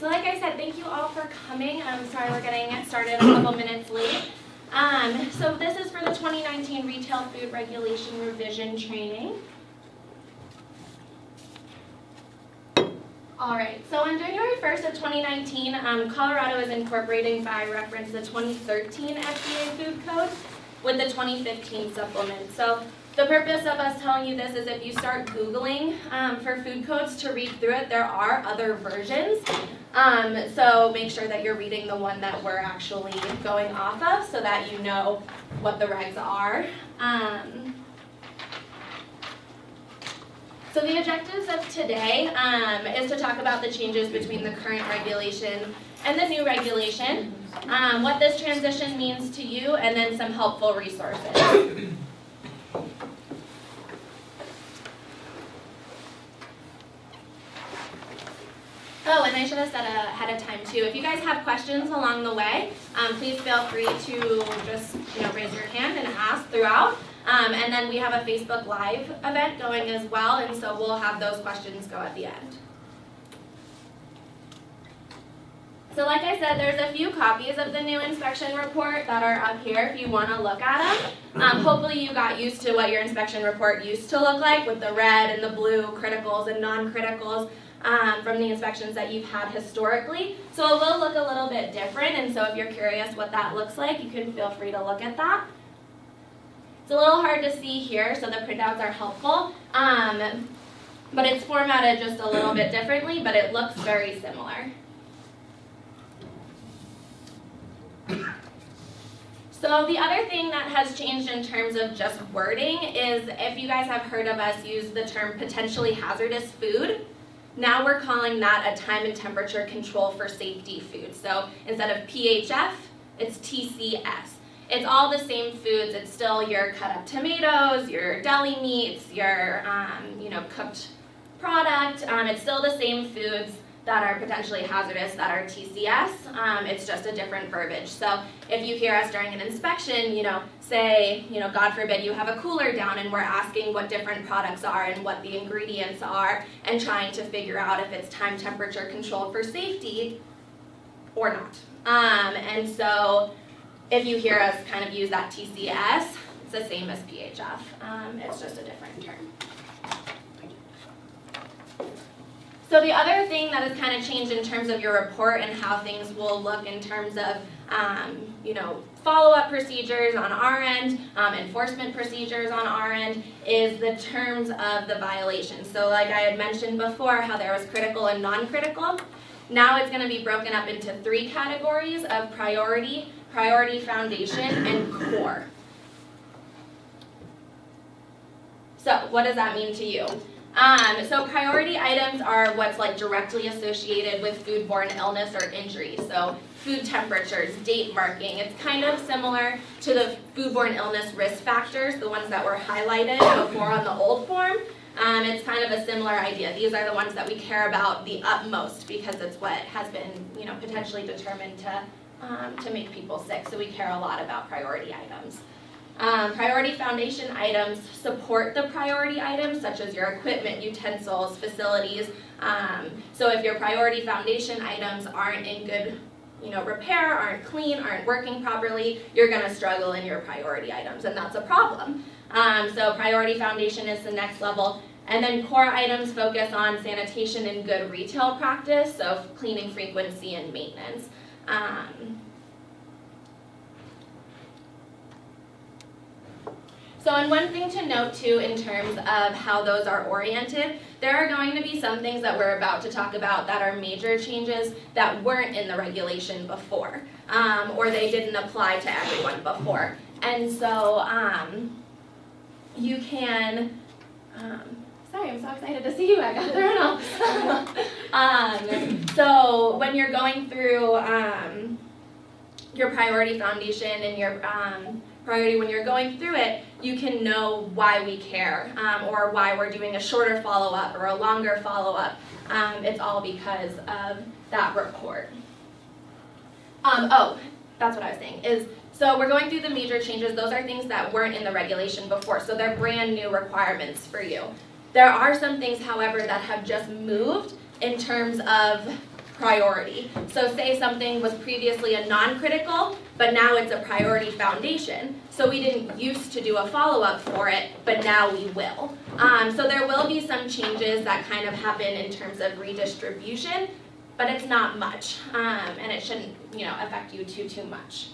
so like I said, thank you all for coming. I'm sorry we're getting started a couple minutes late. So this is for the 2019 Retail Food Regulation Revision Training. All right, so on January 1st of 2019, Colorado is incorporating by reference the 2013 FDA Food Code with the 2015 supplement. So the purpose of us telling you this is if you start Googling for food codes to read through it, there are other versions. So make sure that you're reading the one that we're actually going off of so that you know what the regs are. So the objectives of today is to talk about the changes between the current regulation and the new regulation, what this transition means to you, and then some helpful resources. Oh, and I should have said ahead of time too. If you guys have questions along the way, please feel free to just raise your hand and ask throughout. And then we have a Facebook Live event going as well, and so we'll have those questions go at the end. So like I said, there's a few copies of the new inspection report that are up here if you want to look at them. Hopefully you got used to what your inspection report used to look like with the red and the blue criticals and non-criticals from the inspections that you've had historically. So it will look a little bit different, and so if you're curious what that looks like, you can feel free to look at that. It's a little hard to see here, so the printouts are helpful, but it's formatted just a little bit differently, but it looks very similar. So the other thing that has changed in terms of just wording is if you guys have heard of us use the term potentially hazardous food, now we're calling that a time and temperature control for safety food. So instead of PHF, it's TCS. It's all the same foods. It's still your cut up tomatoes, your deli meats, your cooked product. It's still the same foods that are potentially hazardous that are TCS. It's just a different verbiage. So if you hear us during an inspection, say, God forbid you have a cooler down and we're asking what different products are and what the ingredients are and trying to figure out if it's time temperature controlled for safety or not. And so if you hear us kind of use that TCS, it's the same as PHF. It's just a different term. So the other thing that has kind of changed in terms of your report and how things will look in terms of, follow-up procedures on our end, enforcement procedures on our end, is the terms of the violation. So like I had mentioned before, how there was critical and non-critical. Now it's going to be broken up into 3 categories of priority, priority foundation, and core. So what does that mean to you? So priority items are what's directly associated with foodborne illness or injury. So food temperatures, date marking. It's kind of similar to the foodborne illness risk factors, the ones that were highlighted before on the old form. It's kind of a similar idea. These are the ones that we care about the utmost because it's what has been, potentially determined to make people sick. So we care a lot about priority items. Priority foundation items support the priority items, such as your equipment, utensils, facilities. So if your priority foundation items aren't in good repair, aren't clean, aren't working properly, you're going to struggle in your priority items, and that's a problem. So priority foundation is the next level. And then core items focus on sanitation and good retail practice, so cleaning frequency and maintenance. And one thing to note too in terms of how those are oriented, there are going to be some things that we're about to talk about that are major changes that weren't in the regulation before, or they didn't apply to everyone before. And so you can, sorry, I'm so excited to see you, I got thrown off. So when you're going through your priority foundation and your priority, when you're going through it, you can know why we care, or why we're doing a shorter follow-up or a longer follow-up. It's all because of that report. Oh, that's what I was saying, so we're going through the major changes. Those are things that weren't in the regulation before, so they're brand new requirements for you. There are some things, however, that have just moved in terms of priority. So say something was previously a non-critical, but now it's a priority foundation. So we didn't used to do a follow-up for it, but now we will. So there will be some changes that kind of happen in terms of redistribution, but it's not much, and it shouldn't, affect you too much.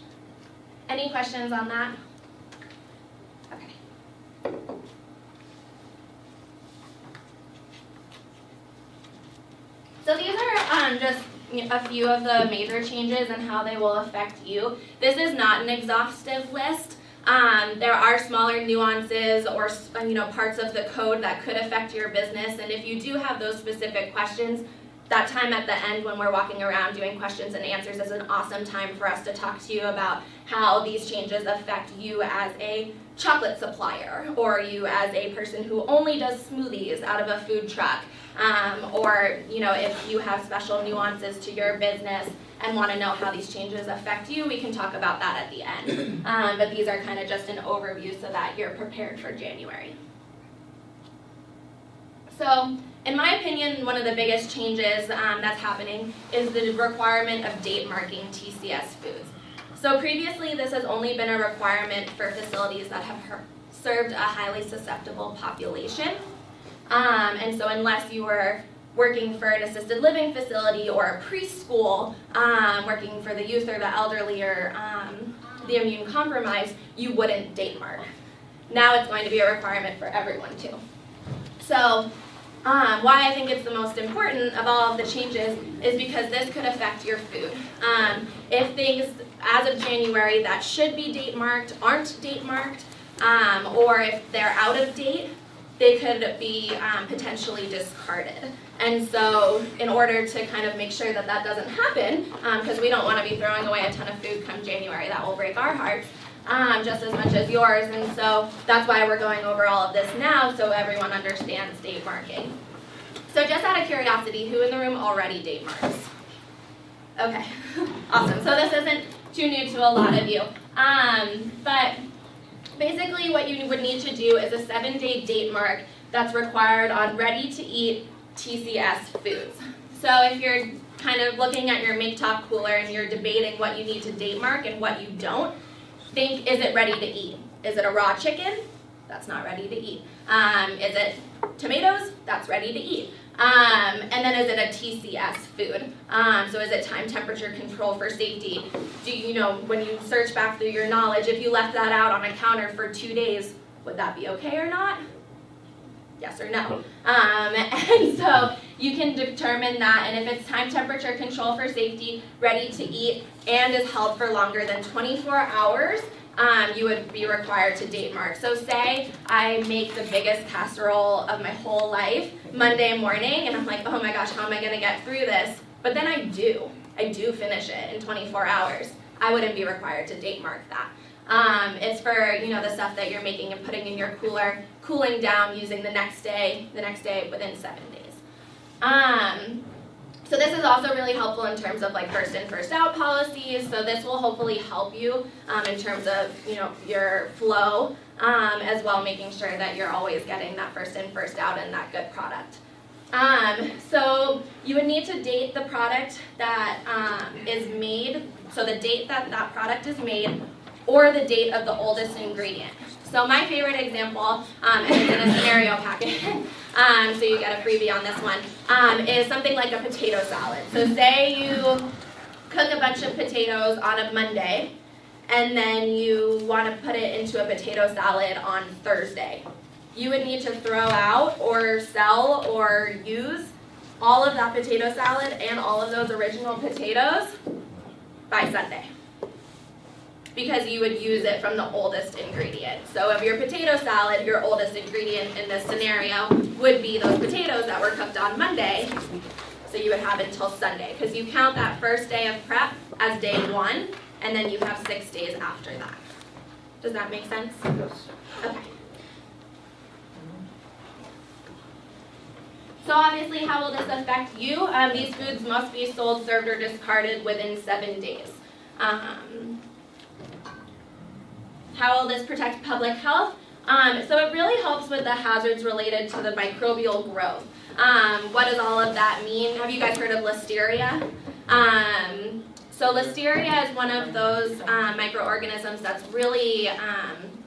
Any questions on that? Okay. So these are just a few of the major changes and how they will affect you. This is not an exhaustive list. There are smaller nuances or parts of the code that could affect your business, and if you do have those specific questions, that time at the end when we're walking around doing questions and answers is an awesome time for us to talk to you about how these changes affect you as a chocolate supplier, or you as a person who only does smoothies out of a food truck, or if you have special nuances to your business and want to know how these changes affect you, we can talk about that at the end. But these are kind of just an overview so that you're prepared for January. So, in my opinion, one of the biggest changes that's happening is the requirement of date marking TCS foods. So previously, this has only been a requirement for facilities that have served a highly susceptible population. And so unless you were working for an assisted living facility or a preschool, working for the youth or the elderly or the immune compromised, you wouldn't date mark. Now it's going to be a requirement for everyone too. So why I think it's the most important of all of the changes is because this could affect your food. If things, as of January, that should be date marked aren't date marked, or if they're out of date, they could be potentially discarded. And so in order to kind of make sure that that doesn't happen, because we don't want to be throwing away a ton of food come January, that will break our hearts, just as much as yours, and so that's why we're going over all of this now so everyone understands date marking. So just out of curiosity, who in the room already date marks? Okay, awesome. So this isn't too new to a lot of you. But basically what you would need to do is a 7-day date mark that's required on ready-to-eat TCS foods. So if you're kind of looking at your make top cooler and you're debating what you need to date mark and what you don't, think, is it ready to eat? Is it a raw chicken? That's not ready to eat. Is it tomatoes? That's ready to eat. And then is it a TCS food? So is it time temperature control for safety? Do you know, when you search back through your knowledge, if you left that out on a counter for 2 days, would that be okay or not? Yes or no? And so you can determine that, and if it's time temperature control for safety, ready to eat, and is held for longer than 24 hours, you would be required to date mark. So say I make the biggest casserole of my whole life Monday morning, and I'm like, oh my gosh, how am I gonna get through this? But then I do finish it in 24 hours. I wouldn't be required to date mark that. It's for, the stuff that you're making and putting in your cooler, cooling down, using the next day within 7 days. So this is also really helpful in terms of like first in, first out policies. So this will hopefully help you in terms of, your flow, as well, making sure that you're always getting that first in, first out and that good product. So you would need to date the product that is made, so the date that that product is made, or the date of the oldest ingredient. So my favorite example, and it's in a scenario packet, so you get a freebie on this one, is something like a potato salad. So say you cook a bunch of potatoes on a Monday, and then you want to put it into a potato salad on Thursday. You would need to throw out or sell or use all of that potato salad and all of those original potatoes by Sunday, because you would use it from the oldest ingredient. So of your potato salad, your oldest ingredient in this scenario would be those potatoes that were cooked on Monday, so you would have until Sunday, because you count that first day of prep as day 1, and then you have 6 days after that. Does that make sense? Yes. Okay. So obviously, how will this affect you? These foods must be sold, served, or discarded within 7 days. How will this protect public health? So it really helps with the hazards related to the microbial growth. What does all of that mean? Have you guys heard of listeria? So listeria is one of those microorganisms that's really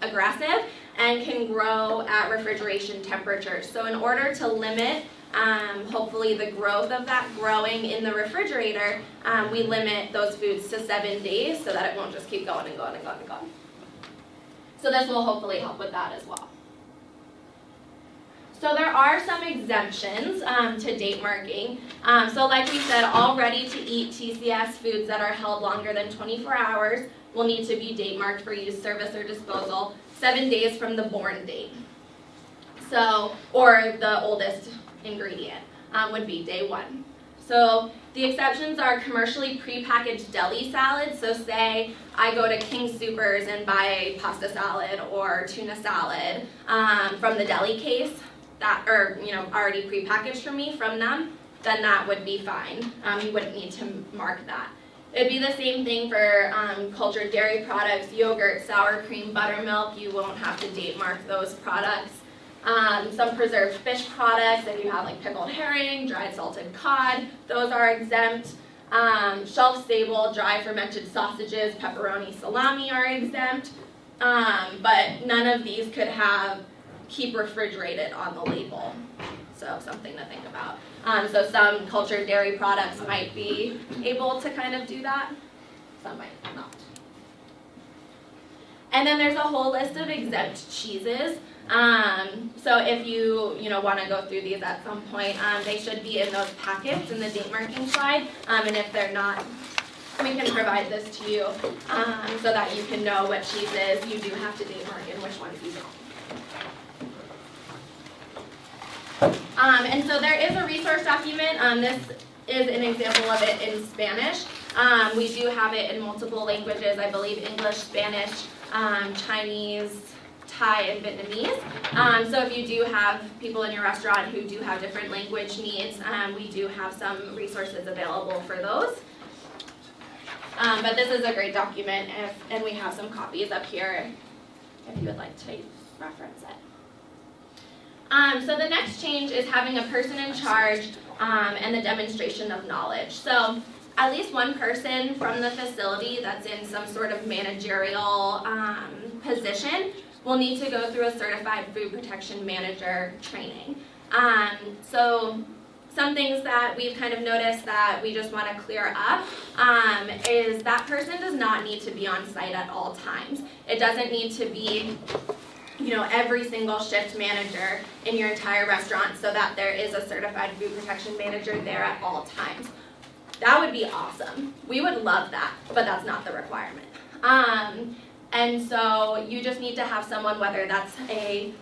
aggressive and can grow at refrigeration temperatures. So in order to limit hopefully the growth of that growing in the refrigerator, we limit those foods to 7 days so that it won't just keep going and going and going and going. So this will hopefully help with that as well. So there are some exemptions to date marking. So like we said, all ready-to-eat TCS foods that are held longer than 24 hours will need to be date marked for use, service, or disposal 7 days from the born date. So, or the oldest ingredient would be day 1. So the exceptions are commercially prepackaged deli salads. So say I go to King Soopers and buy pasta salad or tuna salad from the deli case, that are already prepackaged for me from them, then that would be fine. You wouldn't need to mark that. It'd be the same thing for cultured dairy products, yogurt, sour cream, buttermilk. You won't have to date mark those products. Some preserved fish products, if you have like pickled herring, dried salted cod, those are exempt. Shelf-stable, dry fermented sausages, pepperoni, salami are exempt. But none of these could have keep refrigerated on the label. So something to think about. So some cultured dairy products might be able to kind of do that. Some might not. And then there's a whole list of exempt cheeses. So if you want to go through these at some point, they should be in those packets in the date marking slide. And if they're not, we can provide this to you so that you can know what cheeses you do have to date mark and which ones you don't. And so there is a resource document. This is an example of it in Spanish. We do have it in multiple languages, I believe English, Spanish, Chinese, Thai, and Vietnamese. So if you do have people in your restaurant who do have different language needs, we do have some resources available for those. But this is a great document, and we have some copies up here if you would like to reference it. So the next change is having a person in charge and the demonstration of knowledge. So at least one person from the facility that's in some sort of managerial position will need to go through a certified food protection manager training. So some things that we've kind of noticed that we just want to clear up is that person does not need to be on site at all times. It doesn't need to be every single shift manager in your entire restaurant so that there is a certified food protection manager there at all times. That would be awesome. We would love that, but that's not the requirement. And so you just need to have someone, whether that's a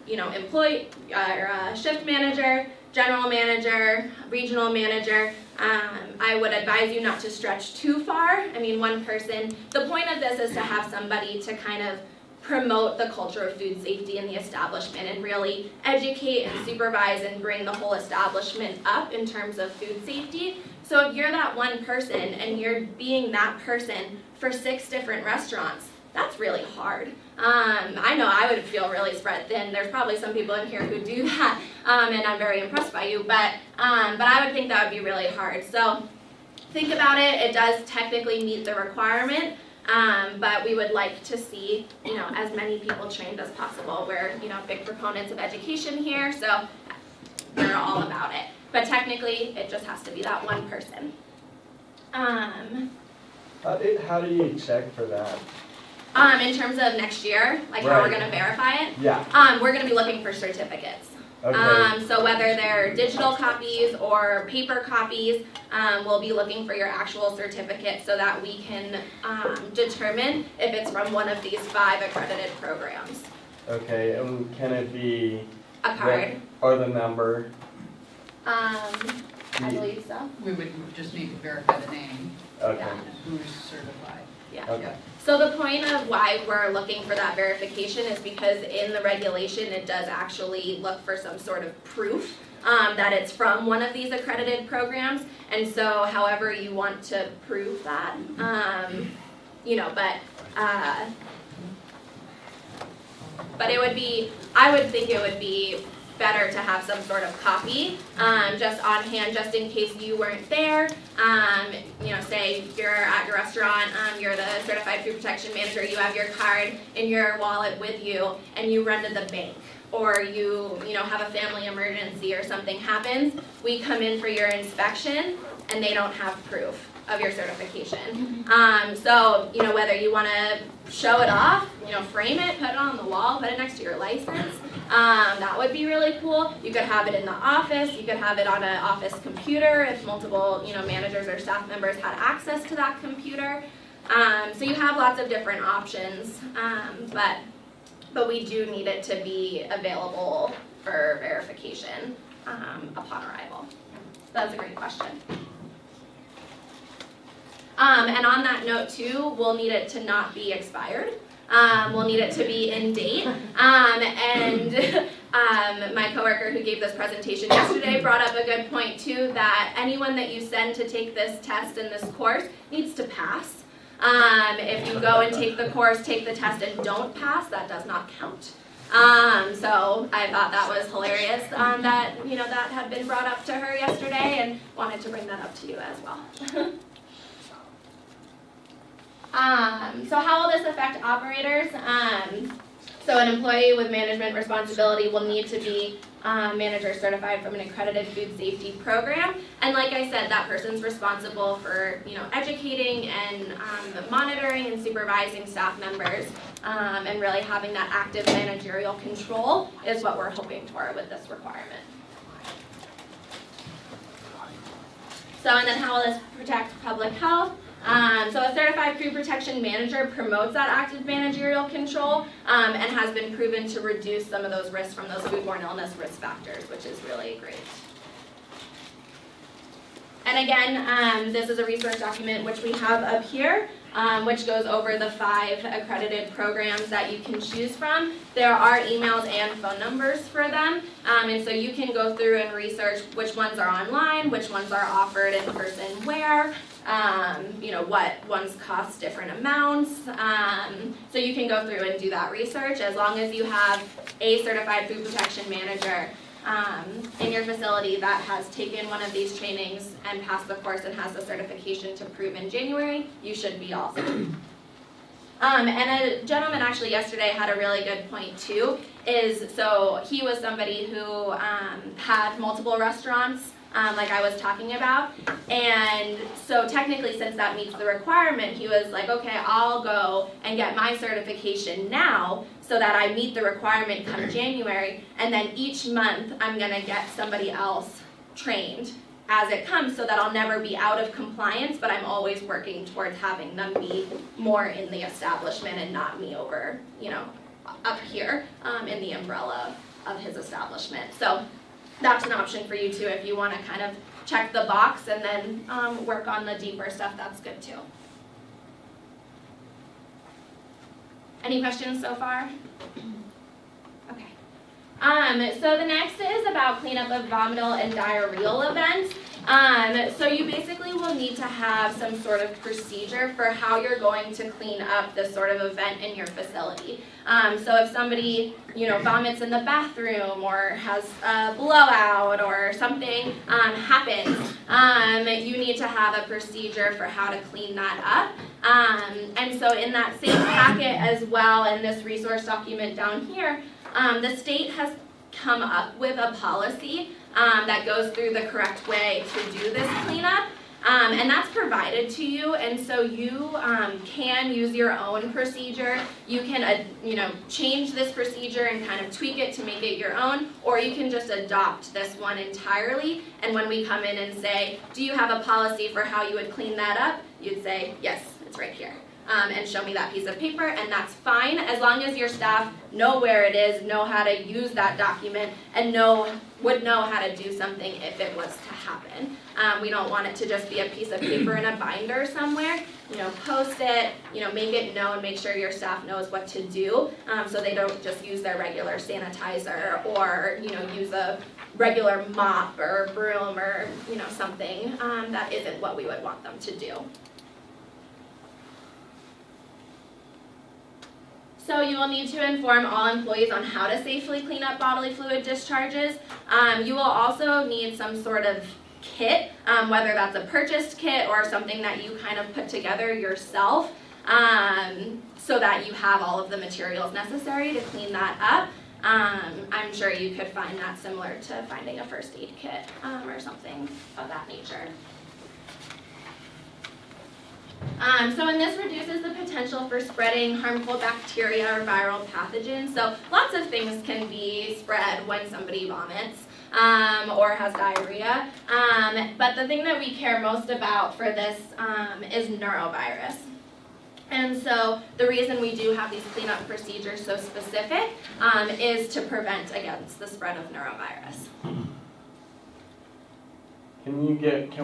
employee or a shift manager, general manager, regional manager. I would advise you not to stretch too far. I mean, one person, the point of this is to have somebody to kind of promote the culture of food safety in the establishment and really educate and supervise and bring the whole establishment up in terms of food safety. So if you're that one person and you're being that person for 6 different restaurants, that's really hard. I know I would feel really spread thin. There's probably some people in here who do that, and I'm very impressed by you, but I would think that would be really hard. So think about it. It does technically meet the requirement. But we would like to see, as many people trained as possible. We're, big proponents of education here, so we're all about it. But technically, it just has to be that one person. How do you check for that? In terms of next year, like how we're going to verify it? Yeah. We're going to be looking for certificates. Okay. So whether they're digital copies or paper copies, we'll be looking for your actual certificate so that we can determine if it's from one of these 5 accredited programs. Okay, and can it be a card or the number? I believe so. We would just need to verify the name. Okay. Yeah. Who's certified. Yeah. Okay. So the point of why we're looking for that verification is because in the regulation it does actually look for some sort of proof that it's from one of these accredited programs, and so however you want to prove that, but it would be, I would think it would be better to have some sort of copy just on hand, just in case you weren't there. Say you're at your restaurant, you're the certified food protection manager, you have your card in your wallet with you, and you run to the bank, or you have a family emergency or something happens. We come in for your inspection, and they don't have proof of your certification. So whether you want to show it off, frame it, put it on the wall, put it next to your license, that would be really cool. You could have it in the office. You could have it on an office computer if multiple managers or staff members had access to that computer. So you have lots of different options, but we do need it to be available for verification upon arrival. That's a great question. And on that note too, we'll need it to not be expired. We'll need it to be in date. My coworker who gave this presentation yesterday brought up a good point too, that anyone that you send to take this test in this course needs to pass. If you go and take the course, take the test, and don't pass, that does not count. So I thought that was hilarious that that had been brought up to her yesterday, and wanted to bring that up to you as well. So how will this affect operators? So an employee with management responsibility will need to be manager certified from an accredited food safety program. And like I said, that person's responsible for educating and monitoring and supervising staff members, and really having that active managerial control is what we're hoping for with this requirement. So and then how will this protect public health? So a certified food protection manager promotes that active managerial control and has been proven to reduce some of those risks from those foodborne illness risk factors, which is really great. And again, this is a resource document which we have up here, which goes over the 5 accredited programs that you can choose from. There are emails and phone numbers for them, and so you can go through and research which ones are online, which ones are offered in person where, what ones cost different amounts. So you can go through and do that research as long as you have a certified food protection manager in your facility that has taken one of these trainings and passed the course and has the certification to prove in January, you should be all set. And a gentleman actually yesterday had a really good point too, so he was somebody who had multiple restaurants, like I was talking about, and so technically since that meets the requirement, he was like, okay, I'll go and get my certification now so that I meet the requirement come January, and then each month I'm going to get somebody else trained as it comes so that I'll never be out of compliance, but I'm always working towards having them be more in the establishment and not me over, up here in the umbrella of his establishment. So that's an option for you too if you want to kind of check the box and then work on the deeper stuff. That's good too. Any questions so far? Okay. So the next is about cleanup of vomital and diarrheal events. So you basically will need to have some sort of procedure for how you're going to clean up this sort of event in your facility. So if somebody, vomits in the bathroom or has a blowout or something happens, you need to have a procedure for how to clean that up. And so in that same packet as well, in this resource document down here, the state has come up with a policy that goes through the correct way to do this cleanup, and that's provided to you, and so you can use your own procedure. You can change this procedure and kind of tweak it to make it your own, or you can just adopt this one entirely, and when we come in and say, do you have a policy for how you would clean that up, you'd say, yes, it's right here. And show me that piece of paper, and that's fine as long as your staff know where it is, know how to use that document, and would know how to do something if it was to happen. We don't want it to just be a piece of paper in a binder somewhere. Post it, make it known, make sure your staff knows what to do, so they don't just use their regular sanitizer or use a regular mop or broom or something that isn't what we would want them to do. So you will need to inform all employees on how to safely clean up bodily fluid discharges. You will also need some sort of kit, whether that's a purchased kit or something that you kind of put together yourself, so that you have all of the materials necessary to clean that up. I'm sure you could find that similar to finding a first aid kit or something of that nature. And this reduces the potential for spreading harmful bacteria or viral pathogens. So lots of things can be spread when somebody vomits or has diarrhea. But the thing that we care most about for this is norovirus. And so the reason we do have these cleanup procedures so specific is to prevent against the spread of norovirus. Can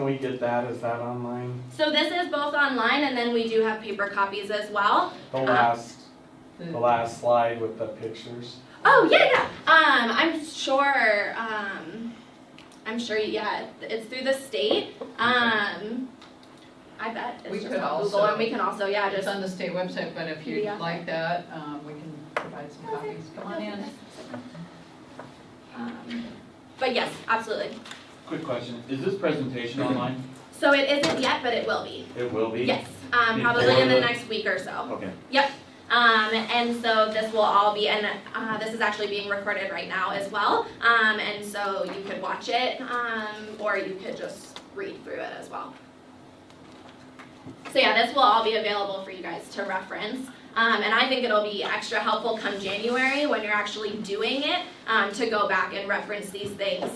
we get that? Is that online? So this is both online, and then we do have paper copies as well. The last slide with the pictures. Oh yeah. I'm sure. Yeah, it's through the state. I bet it's We just could on also- Google, and we can also It's just. on the state website, but if you'd Yeah. like that, we can provide some copies. Come on in. But yes, absolutely. Quick question, is this presentation online? So it isn't yet, but it will be. It will be? Yes, probably in the next week or so. Okay. Yep. And so this will all be, and this is actually being recorded right now as well. And so you could watch it, or you could just read through it as well. So yeah, this will all be available for you guys to reference. And I think it'll be extra helpful come January when you're actually doing it, to go back and reference these things,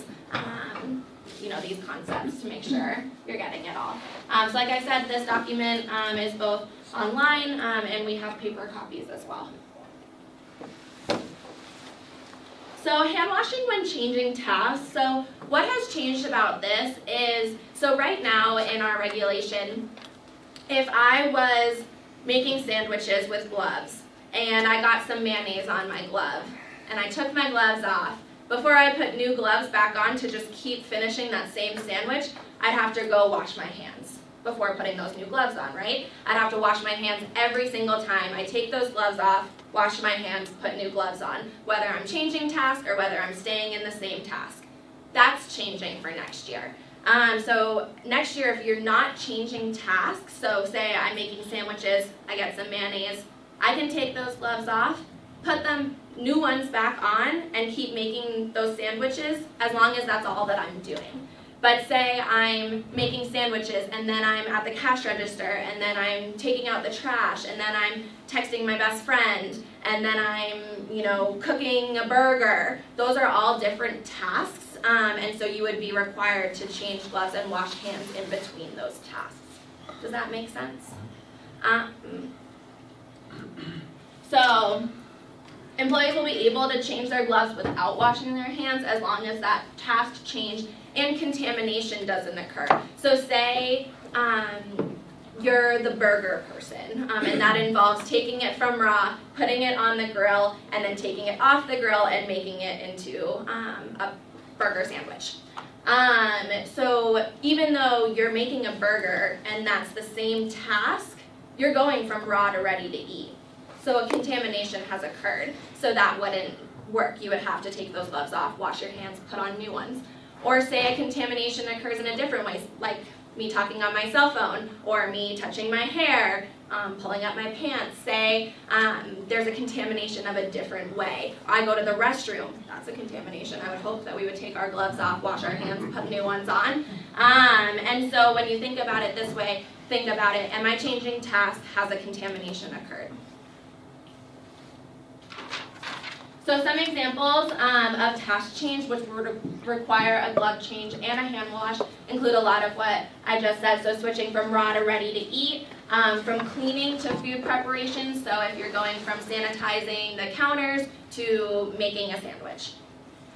these concepts to make sure you're getting it all. So like I said, this document is both online and we have paper copies as well. So hand washing when changing tasks. So what has changed about this is, so right now in our regulation, if I was making sandwiches with gloves and I got some mayonnaise on my glove and I took my gloves off, before I put new gloves back on to just keep finishing that same sandwich, I'd have to go wash my hands before putting those new gloves on, right? I'd have to wash my hands every single time I take those gloves off, wash my hands, put new gloves on, whether I'm changing task or whether I'm staying in the same task. That's changing for next year. So next year, if you're not changing tasks, so say I'm making sandwiches, I get some mayonnaise, I can take those gloves off, put them new ones back on, and keep making those sandwiches as long as that's all that I'm doing. But say I'm making sandwiches and then I'm at the cash register and then I'm taking out the trash and then I'm texting my best friend and then I'm, cooking a burger. Those are all different tasks, and so you would be required to change gloves and wash hands in between those tasks. Does that make sense? So employees will be able to change their gloves without washing their hands as long as that task change and contamination doesn't occur. So say you're the burger person, and that involves taking it from raw, putting it on the grill, and then taking it off the grill and making it into a burger sandwich. So even though you're making a burger and that's the same task, you're going from raw to ready to eat. So a contamination has occurred, so that wouldn't work. You would have to take those gloves off, wash your hands, put on new ones. Or say a contamination occurs in a different way, like me talking on my cell phone, or me touching my hair, pulling up my pants. Say there's a contamination of a different way. I go to the restroom, that's a contamination. I would hope that we would take our gloves off, wash our hands, put new ones on. And so when you think about it this way, think about it, am I changing task? Has a contamination occurred? So some examples of task change which would require a glove change and a hand wash include a lot of what I just said. So switching from raw to ready to eat, from cleaning to food preparation. So if you're going from sanitizing the counters to making a sandwich.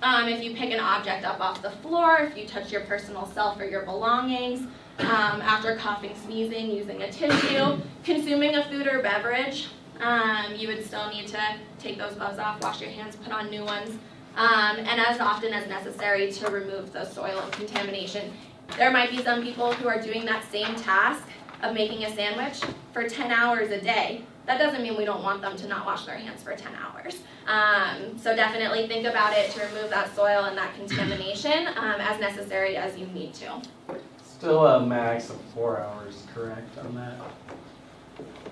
If you pick an object up off the floor, if you touch your personal self or your belongings, after coughing, sneezing, using a tissue, consuming a food or beverage, you would still need to take those gloves off, wash your hands, put on new ones, and as often as necessary to remove the soil and contamination. There might be some people who are doing that same task of making a sandwich for 10 hours a day, that doesn't mean we don't want them to not wash their hands for 10 hours. So definitely think about it to remove that soil and that contamination as necessary as you need to. Still a max of 4 hours, correct, on that?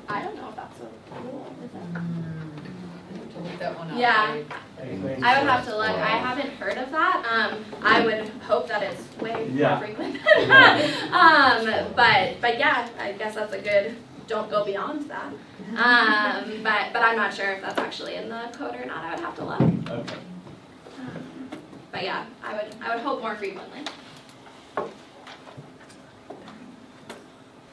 I don't know if that's a rule, is it? I have to look that one up. Yeah. Anything I would have to says look. 4 I hours. haven't heard of that. I would hope that it's way Yeah. more frequent than that. But yeah, I guess that's a good. Don't go beyond that. But I'm not sure if that's actually in the code or not. I would have to look. Okay. But yeah, I would hope more frequently.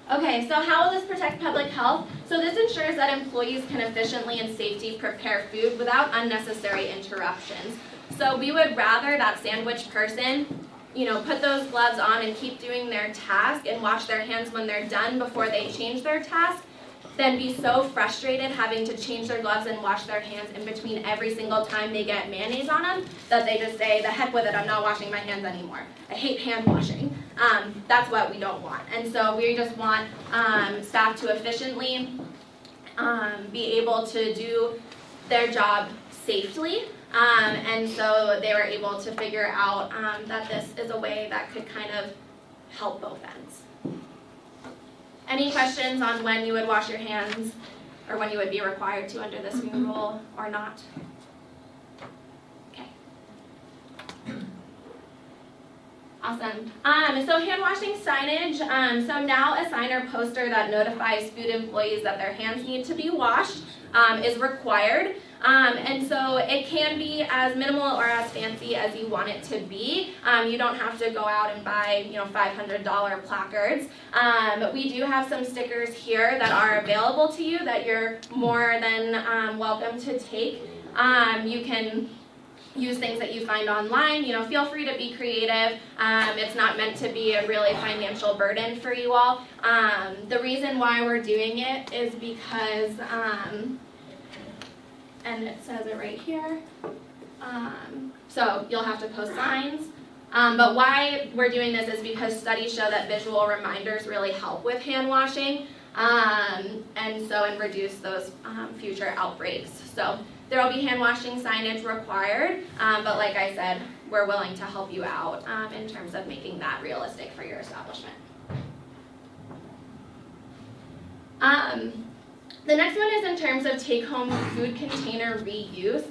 Okay, so how will this protect public health? So this ensures that employees can efficiently and safely prepare food without unnecessary interruptions. So we would rather that sandwich person, put those gloves on and keep doing their task and wash their hands when they're done before they change their task, than be so frustrated having to change their gloves and wash their hands in between every single time they get mayonnaise on them, that they just say, the heck with it, I'm not washing my hands anymore. I hate hand washing. That's what we don't want. And so we just want staff to efficiently be able to do their job safely. And so they were able to figure out that this is a way that could kind of help both ends. Any questions on when you would wash your hands or when you would be required to under this new rule or not? Okay. Awesome. So hand washing signage. So now a sign or poster that notifies food employees that their hands need to be washed is required. And so it can be as minimal or as fancy as you want it to be. You don't have to go out and buy, $500 placards. We do have some stickers here that are available to you that you're more than welcome to take. You can use things that you find online. Feel free to be creative. It's not meant to be a really financial burden for you all. The reason why we're doing it is because and it says it right here. So you'll have to post signs. But why we're doing this is because studies show that visual reminders really help with hand washing, and reduce those future outbreaks. So there will be hand washing signage required, but like I said, we're willing to help you out in terms of making that realistic for your establishment. The next one is in terms of take-home food container reuse.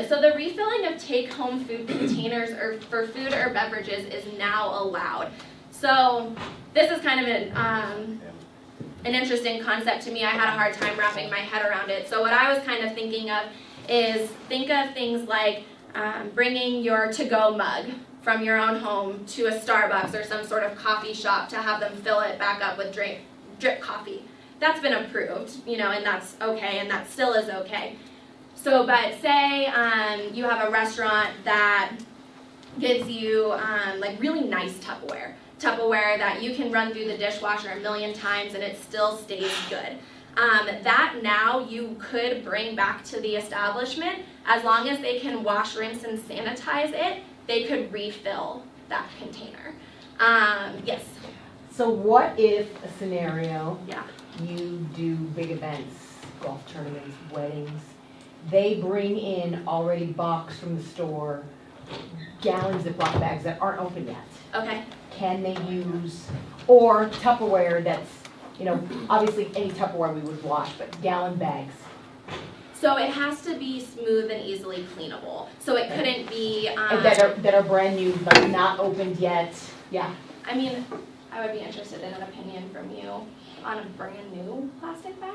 So the refilling of take-home food containers or for food or beverages is now allowed. So this is kind of an interesting concept to me. I had a hard time wrapping my head around it. So what I was kind of thinking of is think of things like bringing your to-go mug from your own home to a Starbucks or some sort of coffee shop to have them fill it back up with drip coffee. That's been approved, and that's okay, and that still is okay. So, but say you have a restaurant that gives you like really nice Tupperware that you can run through the dishwasher a million times and it still stays good. That now you could bring back to the establishment as long as they can wash, rinse, and sanitize it. They could refill that container. Yes. So what if a scenario, Yeah. you do big events, golf tournaments, weddings, they bring in already boxed from the store gallons of Ziploc bags that aren't open yet? Okay. Can they use, or Tupperware that's, obviously any Tupperware we would wash, but gallon bags? So it has to be smooth and easily cleanable. So it couldn't be. That are brand new, but not opened yet, yeah. I mean, I would be interested in an opinion from you on a brand new plastic bag.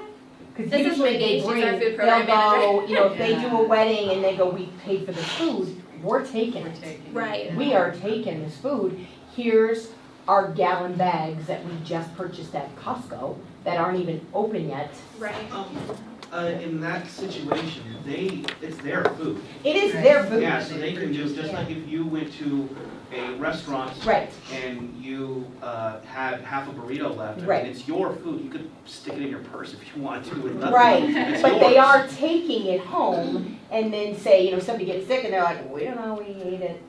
Because This is usually Mindy, they she's bring, our food they'll program go, manager. if they do a wedding and they go, we paid for this food, we're taking it. Right. We are taking this food. Here's our gallon bags that we just purchased at Costco that aren't even open yet. Right. In that situation, it's their food. It is their food. Yeah, so they can do, just like if you went to a restaurant Right. and you had half a burrito left, Right. it's your food, you could stick it in your purse if you wanted to. It's nothing. Right, It's but they yours. are taking it home and then say, somebody gets sick and they're like, we don't know, we ate it,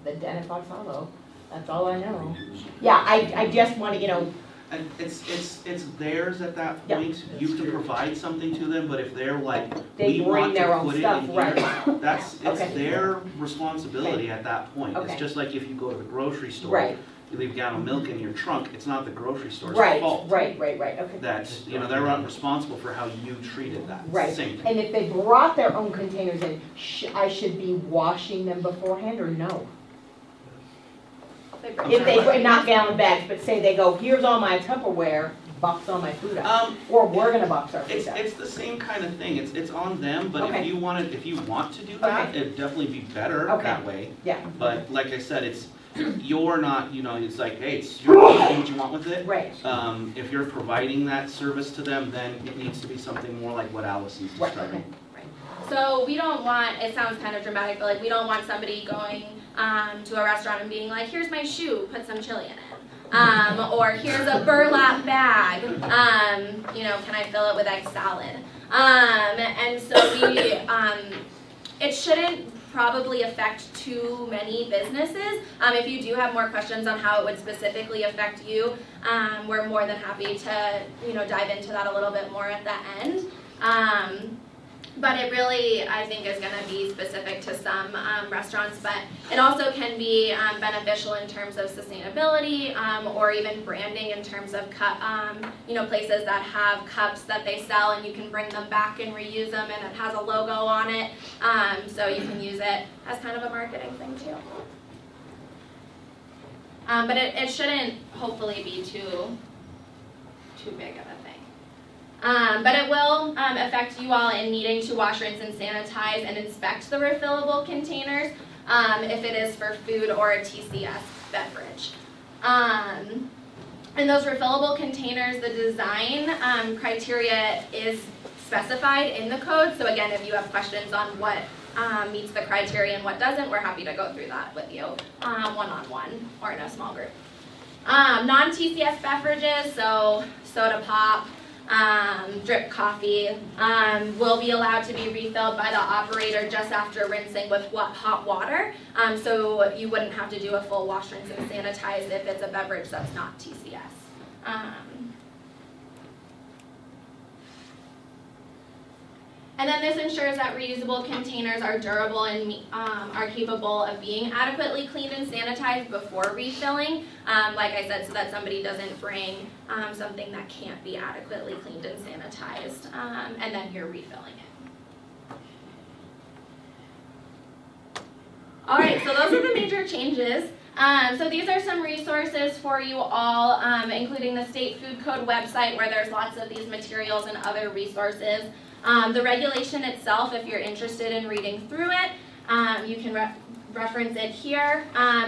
the Den at Fox Hollow. That's all I know. Yeah, I just want to, And it's theirs at that Yeah, point, you that's can true. provide something to them, but if they're like, They we bring want their to own put it stuff, in right. here, it's Okay. their responsibility at that point. It's Okay. just like if you go to the grocery store, Right, you leave a gallon of milk in your trunk, it's not the grocery store's right, fault. right, okay. That's, they're not responsible for how you treated that. It's the Right. same thing. And if they brought their own containers in, I should be washing them beforehand or no? If they, not gallon bags, but say they go, here's all my Tupperware, box all my food up. Or we're gonna box our food up. It's the same kind of thing, it's on them, but Okay. if you want to do that, Okay. it'd definitely be better Okay. that way. Yeah. But like I said, you're not, it's like, hey, it's your, do what you want with it. Right, If you're providing that service to them, then it needs to be something more like what Allison's right, describing. okay. So we don't want, it sounds kind of dramatic, but like we don't want somebody going to a restaurant and being like, here's my shoe, put some chili in it. Or here's a burlap bag, can I fill it with egg salad? And so it shouldn't probably affect too many businesses. If you do have more questions on how it would specifically affect you, we're more than happy to, dive into that a little bit more at the end. But it really, I think, is going to be specific to some restaurants, but it also can be beneficial in terms of sustainability or even branding in terms of places that have cups that they sell and you can bring them back and reuse them and it has a logo on it, so you can use it as kind of a marketing thing too. But it shouldn't hopefully be too big of a thing. But it will affect you all in needing to wash, rinse, and sanitize and inspect the refillable containers if it is for food or a TCS beverage. In those refillable containers, the design criteria is specified in the code. So again, if you have questions on what meets the criteria and what doesn't, we're happy to go through that with you one-on-one or in a small group. Non-TCS beverages, so soda pop, drip coffee, will be allowed to be refilled by the operator just after rinsing with hot water. So you wouldn't have to do a full wash, rinse, and sanitize if it's a beverage that's not TCS. And then this ensures that reusable containers are durable and are capable of being adequately cleaned and sanitized before refilling. Like I said, so that somebody doesn't bring something that can't be adequately cleaned and sanitized, and then you're refilling it. All right, so those are the major changes. So these are some resources for you all, including the State Food Code website where there's lots of these materials and other resources. The regulation itself, if you're interested in reading through it, you can reference it here.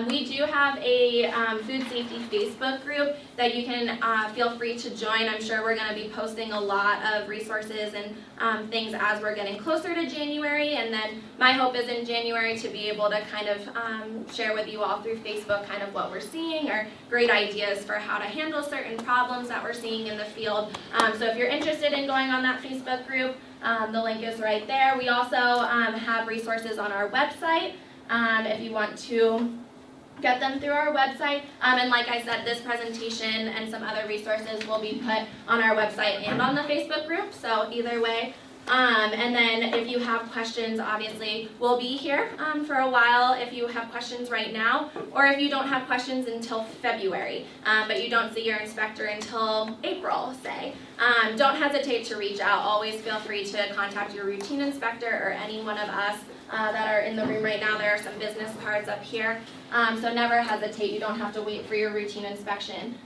We do have a food safety Facebook group that you can feel free to join. I'm sure we're going to be posting a lot of resources and things as we're getting closer to January, and then my hope is in January to be able to kind of share with you all through Facebook kind of what we're seeing or great ideas for how to handle certain problems that we're seeing in the field. So if you're interested in going on that Facebook group, the link is right there. We also have resources on our website if you want to get them through our website. And like I said, this presentation and some other resources will be put on our website and on the Facebook group, so either way. And then if you have questions, obviously we'll be here for a while if you have questions right now, or if you don't have questions until February, but you don't see your inspector until April, say. Don't hesitate to reach out. Always feel free to contact your routine inspector or any one of us that are in the room right now. There are some business cards up here, so never hesitate. You don't have to wait for your routine inspection.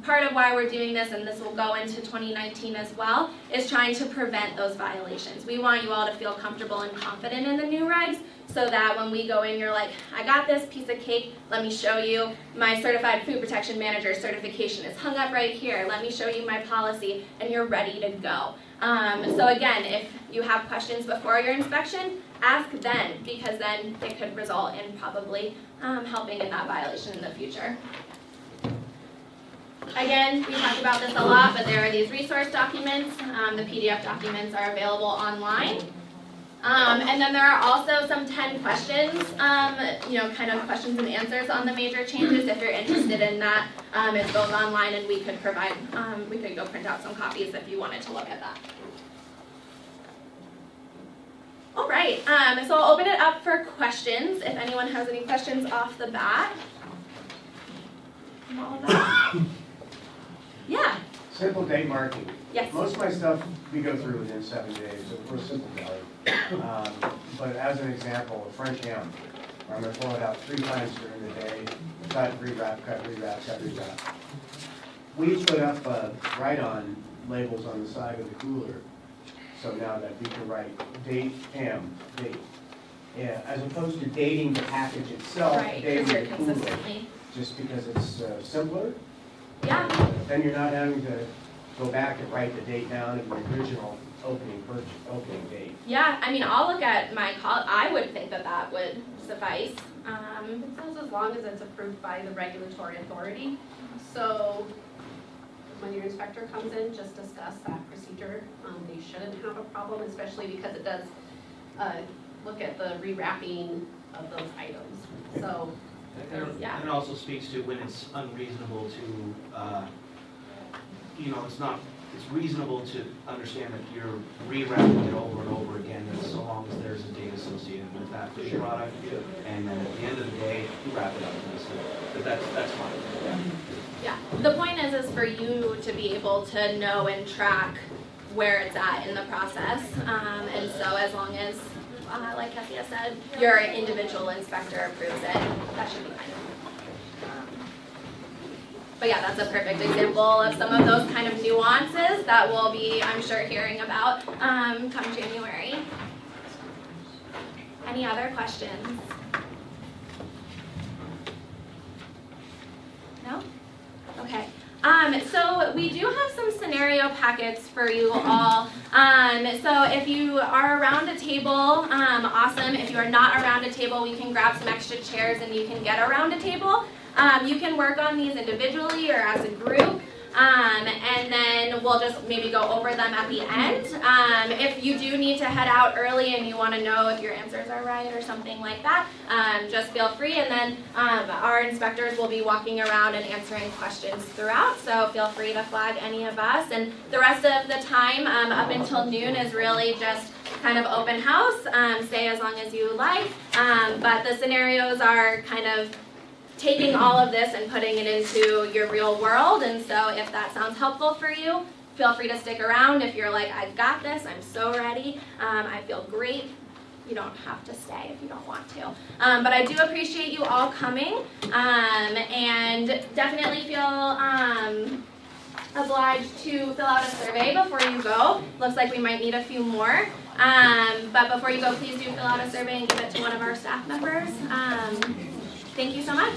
Part of why we're doing this, and this will go into 2019 as well, is trying to prevent those violations. We want you all to feel comfortable and confident in the new regs so that when we go in, you're like, I got this piece of cake, let me show you. My Certified Food Protection Manager certification is hung up right here. Let me show you my policy, and you're ready to go. So again, if you have questions before your inspection, ask then, because then it could result in probably helping in that violation in the future. Again, we talked about this a lot, but there are these resource documents. The PDF documents are available online. And then there are also some 10 questions, kind of questions and answers on the major changes if you're interested in that. It's both online and we could provide, we could go print out some copies if you wanted to look at that. All right, so I'll open it up for questions if anyone has any questions off the bat. All of that? Yeah, Simple date marking. yes. Most of my stuff we go through within 7 days, so we're simple value. But as an example, a French ham, I'm gonna pull it out 3 times during the day, cut, rewrap, cut, rewrap, cut, rewrap. We put up write-on labels on the side of the cooler, so now that we can write date, ham, date. Yeah, as opposed to dating the package itself, Right, dating because the you're cooler, consistently, just because it's simpler. yeah. Then you're not having to go back and write the date down in the original opening date. Yeah, I mean, I'll look at my I would think that that would suffice. It says as long as it's approved by the regulatory authority. So when your inspector comes in, just discuss that procedure. They shouldn't have a problem, especially because it does look at the rewrapping of those items. So, Yeah. And it also speaks to when it's unreasonable to, it's reasonable to understand that you're rewrapping it over and over again, and so long as there's a date associated with that food product. And then at the end of the day, you wrap it up nicely, but that's fine. Yeah, the point is for you to be able to know and track where it's at in the process. And so as long as, like Kezia said, your individual inspector approves it, that should be fine. But yeah, that's a perfect example of some of those kind of nuances that we'll be, I'm sure, hearing about come January. Any other questions? No? Okay. So we do have some scenario packets for you all. So if you are around a table, awesome. If you are not around a table, we can grab some extra chairs and you can get around a table. You can work on these individually or as a group. And then we'll just maybe go over them at the end. If you do need to head out early and you want to know if your answers are right or something like that, just feel free. And then our inspectors will be walking around and answering questions throughout, so feel free to flag any of us. And the rest of the time, up until noon, is really just kind of open house. Stay as long as you like. But the scenarios are kind of taking all of this and putting it into your real world, and so if that sounds helpful for you, feel free to stick around. If you're like, I got this, I'm so ready, I feel great, you don't have to stay if you don't want to. But I do appreciate you all coming, and definitely feel obliged to fill out a survey before you go. Looks like we might need a few more. But before you go, please do fill out a survey and give it to one of our staff members. Thank you so much.